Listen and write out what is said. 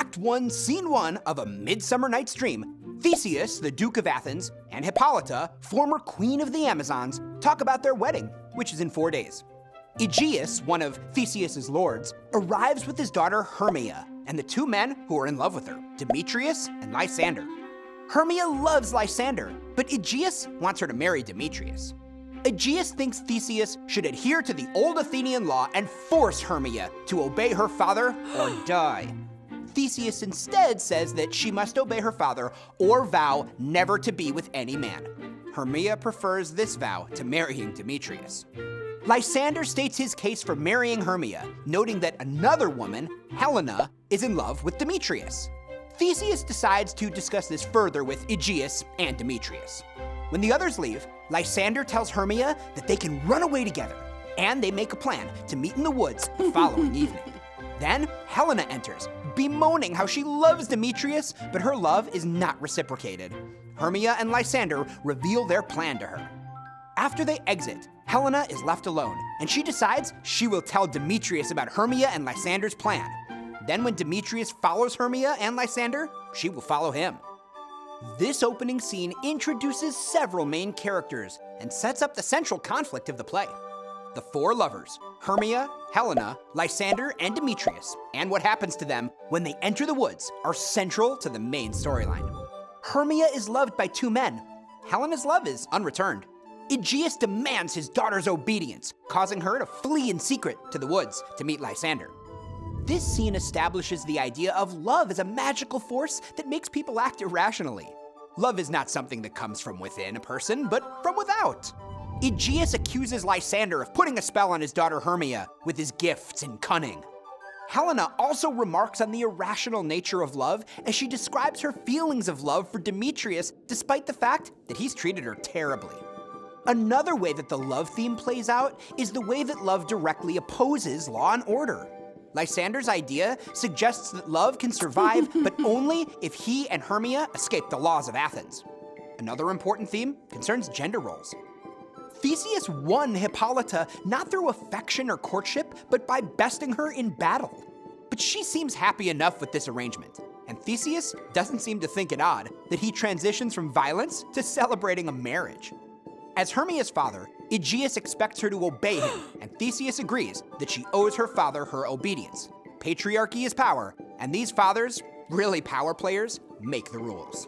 Act 1, Scene 1 of A Midsummer Night's Dream, Theseus, the Duke of Athens, and Hippolyta, former Queen of the Amazons, talk about their wedding, which is in 4 days. Aegeus, one of Theseus's lords, arrives with his daughter Hermia, and the two men who are in love with her, Demetrius and Lysander. Hermia loves Lysander, but Aegeus wants her to marry Demetrius. Aegeus thinks Theseus should adhere to the old Athenian law and force Hermia to obey her father or die. Theseus instead says that she must obey her father or vow never to be with any man. Hermia prefers this vow to marrying Demetrius. Lysander states his case for marrying Hermia, noting that another woman, Helena, is in love with Demetrius. Theseus decides to discuss this further with Aegeus and Demetrius. When the others leave, Lysander tells Hermia that they can run away together, and they make a plan to meet in the woods the following evening. Then Helena enters, bemoaning how she loves Demetrius, but her love is not reciprocated. Hermia and Lysander reveal their plan to her. After they exit, Helena is left alone, and she decides she will tell Demetrius about Hermia and Lysander's plan. Then when Demetrius follows Hermia and Lysander, she will follow him. This opening scene introduces several main characters and sets up the central conflict of the play. The four lovers, Hermia, Helena, Lysander, and Demetrius, and what happens to them when they enter the woods are central to the main storyline. Hermia is loved by two men. Helena's love is unreturned. Aegeus demands his daughter's obedience, causing her to flee in secret to the woods to meet Lysander. This scene establishes the idea of love as a magical force that makes people act irrationally. Love is not something that comes from within a person, but from without. Aegeus accuses Lysander of putting a spell on his daughter Hermia with his gifts and cunning. Helena also remarks on the irrational nature of love as she describes her feelings of love for Demetrius despite the fact that he's treated her terribly. Another way that the love theme plays out is the way that love directly opposes law and order. Lysander's idea suggests that love can survive, but only if he and Hermia escape the laws of Athens. Another important theme concerns gender roles. Theseus won Hippolyta not through affection or courtship, but by besting her in battle. But she seems happy enough with this arrangement, and Theseus doesn't seem to think it odd that he transitions from violence to celebrating a marriage. As Hermia's father, Aegeus expects her to obey him, and Theseus agrees that she owes her father her obedience. Patriarchy is power, and these fathers, really power players, make the rules.